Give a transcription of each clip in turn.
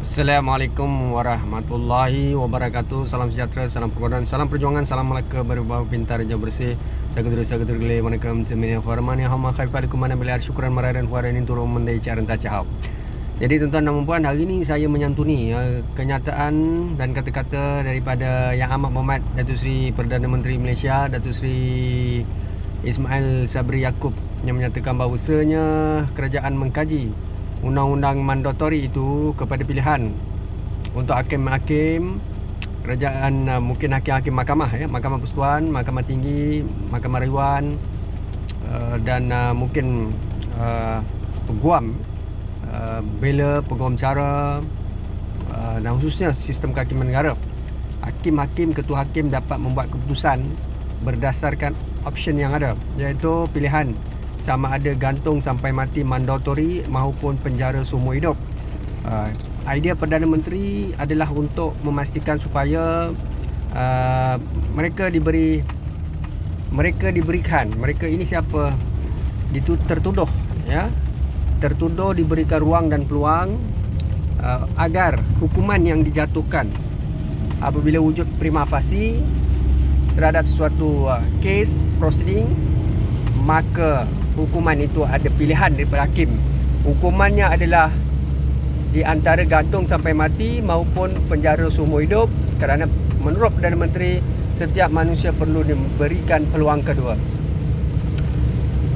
Assalamualaikum warahmatullahi wabarakatuh. Salam sejahtera, salam persaudaraan, salam perjuangan, salam Melaka berbau pintar jauh bersih. Sagadru gele manakam temene farman yang hama khaifalikum mana beliar syukran maradan huaranin turun mendai caran tacahau. Jadi tuan-tuan dan puan, hari ini saya menyantuni kenyataan dan kata-kata daripada Yang Amat Berhormat Datuk Seri Perdana Menteri Malaysia, Datuk Seri Ismail Sabri Yaakob, yang menyatakan bahawasanya kerajaan mengkaji undang-undang mandatori itu kepada pilihan untuk hakim-hakim kerajaan, mungkin hakim-hakim mahkamah, Mahkamah Persekutuan, Mahkamah Tinggi, Mahkamah Dewan, dan mungkin peguam, bela, peguam cara, dan khususnya sistem kehakiman negara. Hakim-hakim, ketua hakim dapat membuat keputusan berdasarkan option yang ada, iaitu pilihan sama ada gantung sampai mati mandatori maupun penjara seumur hidup. Idea Perdana Menteri adalah untuk memastikan supaya mereka ini siapa tertuduh, tertuduh diberikan ruang dan peluang agar hukuman yang dijatuhkan apabila wujud prima facie terhadap suatu case proceeding, maka hukuman itu ada pilihan daripada hakim. Hukumannya adalah di antara gantung sampai mati maupun penjara seumur hidup, kerana menurut Perdana Menteri setiap manusia perlu diberikan peluang kedua.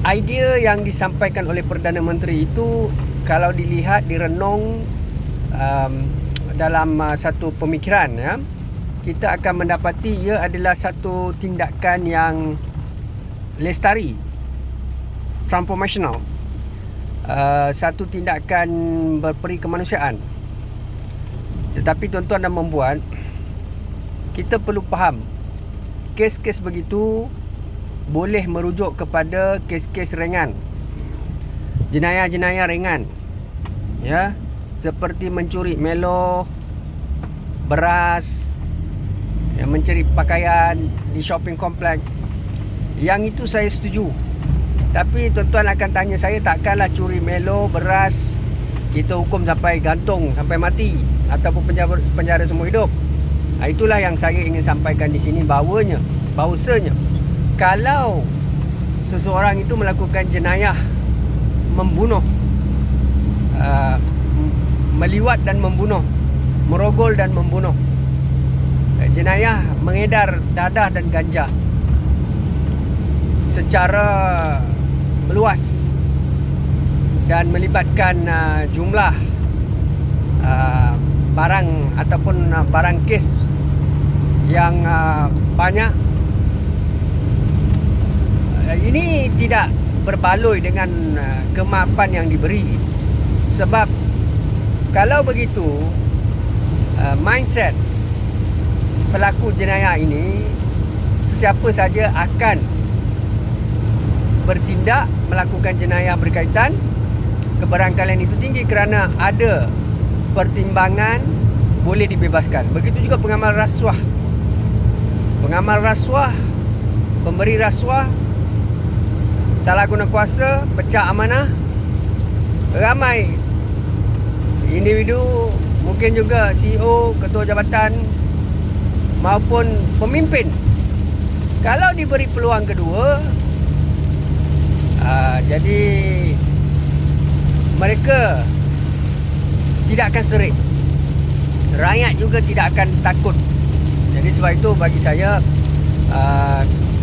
Idea yang disampaikan oleh Perdana Menteri itu kalau dilihat, direnung dalam satu pemikiran, kita akan mendapati ia adalah satu tindakan yang lestari, transformational, satu tindakan berperi kemanusiaan. Tetapi tuan-tuan dan puan, kita perlu faham, kes-kes begitu boleh merujuk kepada kes-kes ringan, jenayah-jenayah ringan, seperti mencuri melo, beras, mencuri pakaian di shopping kompleks. Yang itu saya setuju. Tapi tuan-tuan akan tanya saya, takkanlah curi melo, beras kita hukum sampai gantung, sampai mati ataupun penjara seumur hidup. Itulah yang saya ingin sampaikan di sini, bahawasanya kalau seseorang itu melakukan jenayah membunuh, meliwat dan membunuh, merogol dan membunuh, jenayah mengedar dadah dan ganja secara meluas dan melibatkan jumlah barang ataupun barang kes yang banyak. Ini tidak berbaloi dengan kemaafan yang diberi. Sebab kalau begitu, mindset pelaku jenayah ini, sesiapa saja akan bertindak melakukan jenayah berkaitan. Kebarangkalian itu tinggi kerana ada pertimbangan boleh dibebaskan. Begitu juga pengamal rasuah. Pengamal rasuah, pemberi rasuah, salah guna kuasa, pecah amanah. Ramai individu, mungkin juga CEO, ketua jabatan maupun pemimpin, kalau diberi peluang kedua, jadi mereka tidak akan serik, rakyat juga tidak akan takut. Jadi sebab itu bagi saya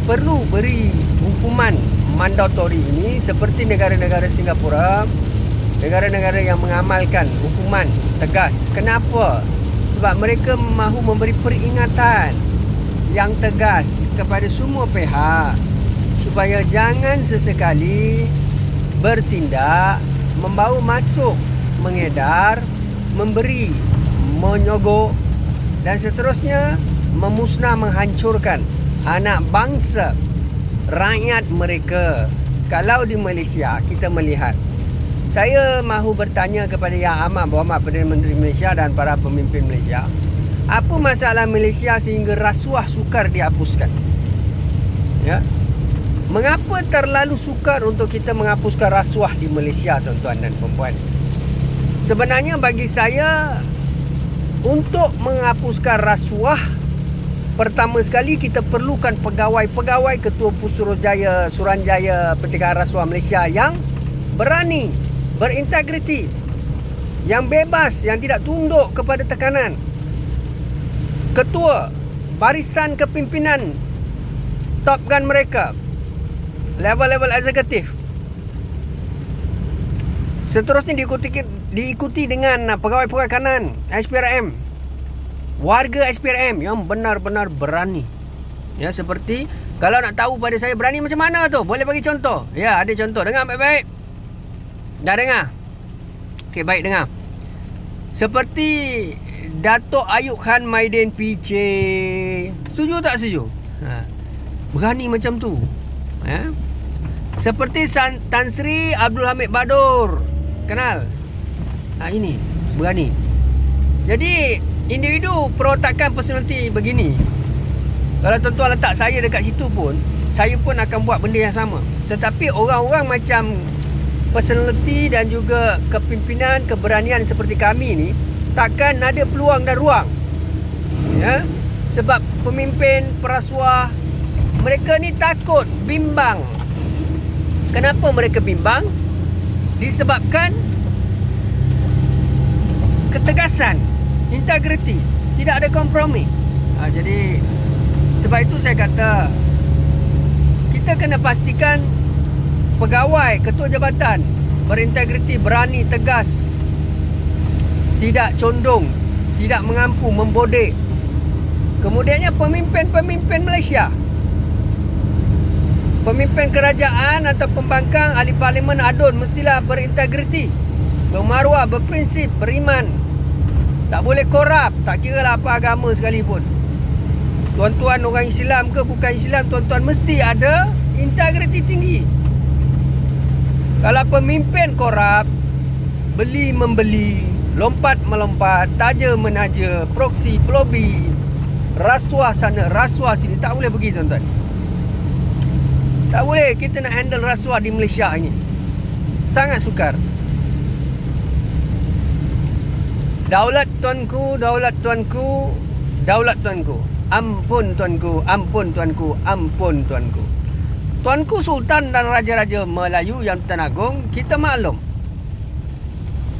perlu beri hukuman mandatori ini seperti negara-negara Singapura, negara-negara yang mengamalkan hukuman tegas. Kenapa? Sebab mereka mahu memberi peringatan yang tegas kepada semua pihak supaya jangan sesekali bertindak, membawa masuk, mengedar, memberi, menyogok dan seterusnya, memusnah, menghancurkan anak bangsa, rakyat mereka. Kalau di Malaysia kita melihat, saya mahu bertanya kepada Yang Amat Berhormat Perdana Menteri Malaysia dan para pemimpin Malaysia, apa masalah Malaysia sehingga rasuah sukar dihapuskan? Mengapa terlalu sukar untuk kita menghapuskan rasuah di Malaysia, tuan-tuan dan puan-puan? Sebenarnya bagi saya Untuk menghapuskan rasuah, pertama sekali kita perlukan pegawai-pegawai Ketua Pusurujaya Suruhanjaya Pencegahan Rasuah Malaysia yang berani, berintegriti, yang bebas, yang tidak tunduk kepada tekanan. Ketua barisan kepimpinan Top Gun mereka, level-level eksekutif. Seterusnya diikuti dengan pegawai-pegawai kanan SPRM, warga SPRM yang benar-benar berani. Ya, seperti kalau nak tahu pada saya berani macam mana tu, boleh bagi contoh. Ya, ada contoh. Dengar baik-baik. Dah dengar? Okey, baik, dengar. Seperti Dato' Ayub Khan Maidin PC. Setuju tak setuju? Berani macam tu. Ya. Seperti Tan Sri Abdul Hamid Badur. Kenal? Ini berani. Jadi individu perwatakan personality begini. Kalau tuan-tuan letak saya dekat situ pun, saya pun akan buat benda yang sama. Tetapi orang-orang macam personality dan juga kepimpinan, keberanian seperti kami ni takkan ada peluang dan ruang. Ya. Sebab pemimpin perasuah, mereka ni takut, bimbang. Kenapa mereka bimbang? Disebabkan ketegasan, integriti, tidak ada kompromi. Jadi sebab itu saya kata kita kena pastikan pegawai, ketua jabatan berintegriti, berani, tegas, tidak condong, tidak mengampu, membodek. Kemudiannya pemimpin-pemimpin Malaysia, pemimpin kerajaan atau pembangkang, ahli parlimen, adun mestilah berintegriti, bermaruah, berprinsip, beriman. Tak boleh korup, tak kira lah apa agama sekalipun. Tuan-tuan orang Islam ke bukan Islam, tuan-tuan mesti ada integriti tinggi. Kalau pemimpin korup, beli membeli, lompat melompat, taja menaja, proksi pelobi, rasuah sana, rasuah sini, tak boleh begitu tuan-tuan. Tak boleh kita nak handle rasuah di Malaysia ini. Sangat sukar. Daulat tuanku, daulat tuanku, daulat tuanku. Ampun tuanku, ampun tuanku, ampun tuanku. Tuanku Sultan dan Raja-Raja Melayu yang Tuan Agong, kita maklum,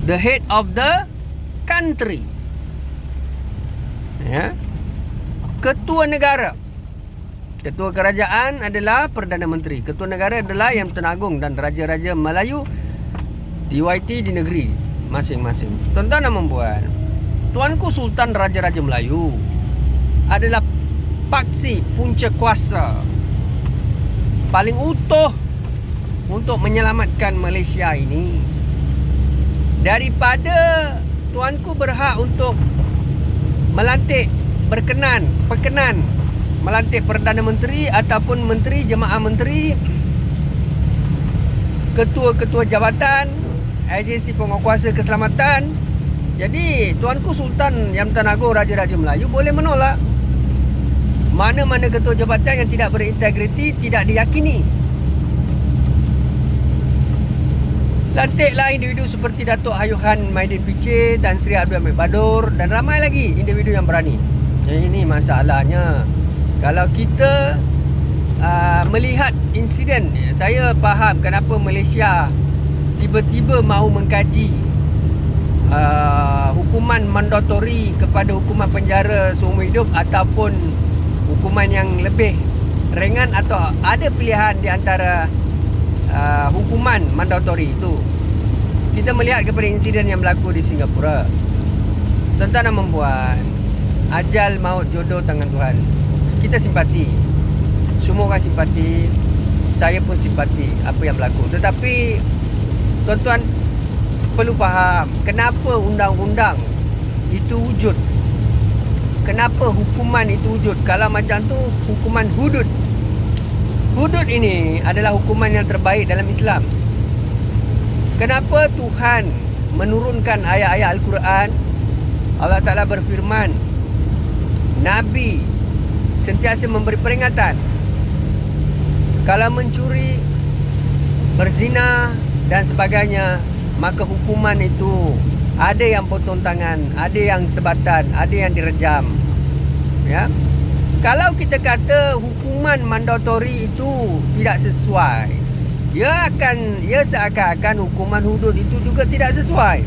the head of the country. Ya. Ketua negara. Ketua kerajaan adalah Perdana Menteri. Ketua negara adalah Yang Tuan Agong dan Raja-Raja Melayu TYT di negeri masing-masing. Tuan-tuan dan puan, Tuanku Sultan Raja-Raja Melayu adalah paksi punca kuasa paling utuh untuk menyelamatkan Malaysia ini. Daripada tuanku berhak untuk melantik, berkenan melantik Perdana Menteri ataupun Menteri, Jemaah Menteri, ketua-ketua jabatan, agensi penguatkuasa keselamatan. Jadi Tuanku Sultan Yang Tuan Agong Raja-Raja Melayu boleh menolak mana-mana ketua jabatan yang tidak berintegriti, tidak diyakini. Lantiklah individu seperti Dato' Ayub Khan Maidin PC, Tan Sri Abdul Hamid Badur dan ramai lagi individu yang berani. Ini masalahnya. Kalau kita melihat insiden, saya faham kenapa Malaysia tiba-tiba mahu mengkaji hukuman mandatori kepada hukuman penjara seumur hidup ataupun hukuman yang lebih ringan, atau ada pilihan di antara hukuman mandatori itu. Kita melihat kepada insiden yang berlaku di Singapura. Tuan-tuan dan puan, ajal maut jodoh tangan Tuhan. Kita simpati, semua orang simpati, saya pun simpati apa yang berlaku. Tetapi tuan-tuan perlu faham kenapa undang-undang itu wujud, kenapa hukuman itu wujud. Kalau macam tu, hukuman hudud. Hudud ini adalah hukuman yang terbaik dalam Islam. Kenapa Tuhan menurunkan ayat-ayat Al-Quran? Allah Ta'ala berfirman, Nabi sentiasa memberi peringatan. Kalau mencuri, berzina dan sebagainya, maka hukuman itu Ada yang potong tangan, ada yang sebatan, ada yang direjam. Ya. Kalau kita kata hukuman mandatori itu tidak sesuai, ia seakan-akan hukuman hudud itu juga tidak sesuai.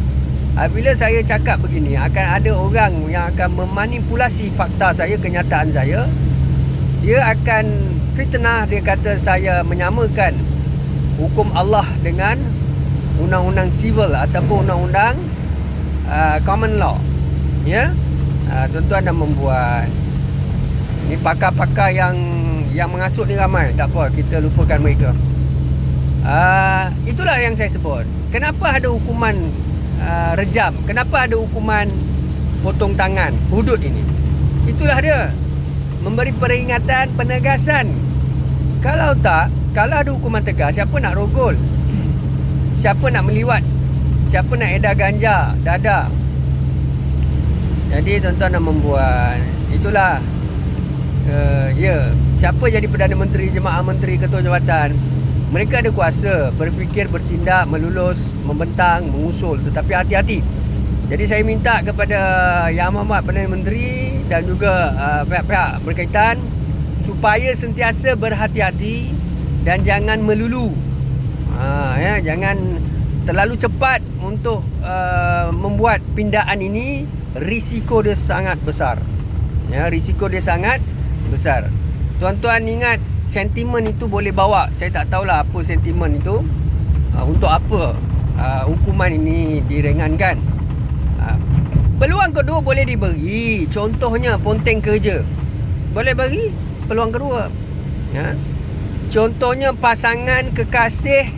Bila saya cakap begini, akan ada orang yang akan memanipulasi fakta saya, kenyataan saya. Dia akan fitnah, dia kata saya menyamakan hukum Allah dengan undang-undang sivil ataupun undang-undang common law. Ya. Tuan-tuan dah membuat. Ni pakar-pakar yang mengasut ni ramai. Tak apa, kita lupakan mereka. Itulah yang saya sebut. Kenapa ada hukuman rejam? Kenapa ada hukuman potong tangan, hudud ini? Itulah dia. Memberi peringatan, penegasan. Kalau ada hukuman tegas, siapa nak rogol? Siapa nak meliwat? Siapa nak edar ganja, dadah? Jadi tuan-tuan nak membuat. Itulah. Siapa jadi Perdana Menteri, Jemaah Menteri, Ketua Jabatan, mereka ada kuasa berfikir, bertindak, melulus, membentang, mengusul. Tetapi hati-hati. Jadi saya minta kepada Yang Amat Perdana Menteri dan juga pihak-pihak berkaitan supaya sentiasa berhati-hati dan jangan melulu. Jangan terlalu cepat untuk membuat pindaan ini. Risiko dia sangat besar. Risiko dia sangat besar. Tuan-tuan ingat, sentimen itu boleh bawa. Saya tak tahulah apa sentimen itu. Untuk apa hukuman ini diringankan. Peluang kedua boleh diberi. Contohnya ponteng kerja, boleh bagi peluang kedua. Contohnya pasangan kekasih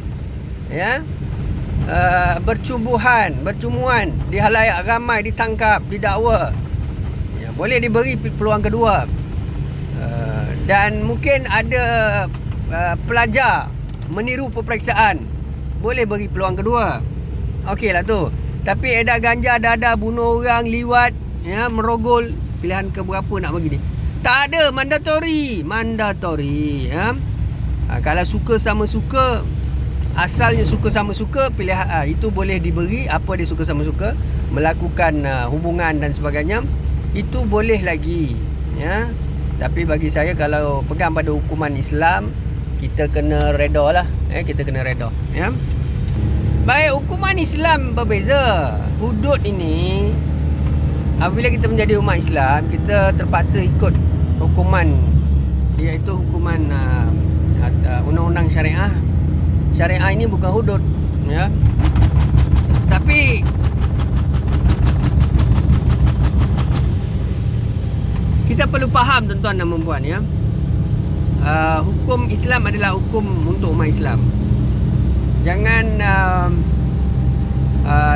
bercumbuhan di halayak ramai, ditangkap, didakwa. Boleh diberi peluang kedua. Dan mungkin ada pelajar meniru peperiksaan, boleh beri peluang kedua. Okeylah tu. Tapi edar ganja, dadah, bunuh orang, liwat, merogol, pilihan keberapa nak bagi ni? Tak ada, mandatori. Kalau suka sama suka, asalnya suka sama suka, pilihan itu boleh diberi. Apa dia suka sama suka, melakukan hubungan dan sebagainya, itu boleh lagi. Tapi bagi saya, kalau pegang pada hukuman Islam, kita kena reda lah. Kita kena reda. Baik, hukuman Islam berbeza. Hudud ini, apabila kita menjadi umat Islam, kita terpaksa ikut hukuman, iaitu hukuman undang-undang syariah. Syariah ini bukan hudud, tapi kita perlu faham, tuan-tuan dan puan-puan, hukum Islam adalah hukum untuk umat Islam. Jangan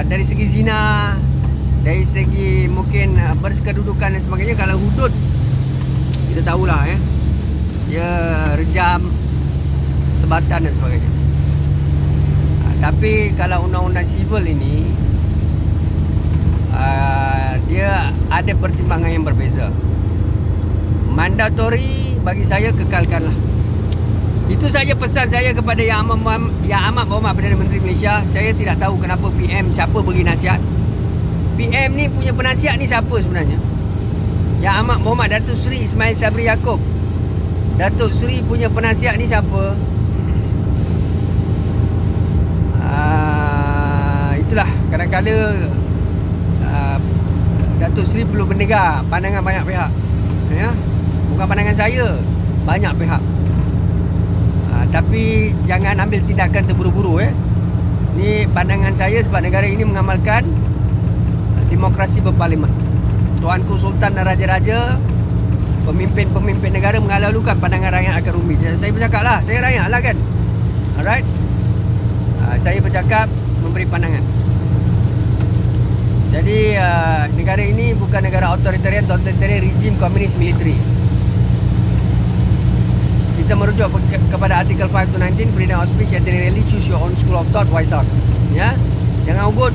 dari segi zina, dari segi mungkin berkedudukan dan sebagainya. Kalau hudud, kita tahulah dia rejam, sebatan dan sebagainya. Tapi kalau undang-undang sivil ini, dia ada pertimbangan yang berbeza. Mandatori bagi saya kekalkanlah. Itu saja pesan saya kepada Yang Amat Berhormat Perdana Menteri Malaysia. Saya tidak tahu kenapa PM, siapa bagi nasihat. PM ni punya penasihat ni siapa sebenarnya? Yang Amat Berhormat Datuk Seri Ismail Sabri Yaakob. Datuk Seri punya penasihat ni siapa? Itulah, kadang-kadang Datuk Seri perlu mendengar pandangan banyak pihak. Bukan pandangan saya, banyak pihak. Tapi jangan ambil tindakan terburu-buru. Ni pandangan saya sebab negara ini mengamalkan demokrasi berparlimen. Tuanku Sultan dan Raja-Raja, pemimpin-pemimpin negara mengalu-alukan pandangan rakyat akan rumit. Saya bercakap lah, saya rakyat lah kan. Alright. Saya bercakap, memberi pandangan. Jadi negara ini bukan negara authoritarian rejim komunis militeri. Kita merujuk kepada artikel 5 to 19, freedom of speech, ethnically choose your own school of thought, wise out. Jangan ubut.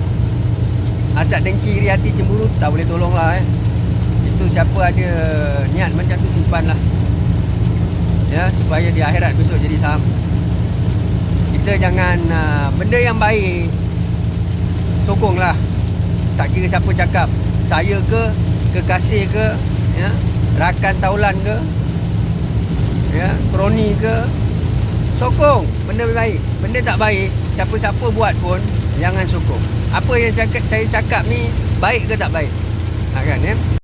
Asat dengki, iri hati, cemburu, tak boleh tolong lah. Itu siapa ada niat macam tu, simpan lah. Supaya di akhirat besok jadi saham. Kita jangan benda yang baik sokong lah. Tak kira siapa cakap, saya ke, kekasih ke, ya, rakan taulan ke, ya, kroni ke, sokong benda baik. Benda tak baik, siapa-siapa buat pun jangan sokong. Apa yang saya cakap ni baik ke tak baik? Kan, ya?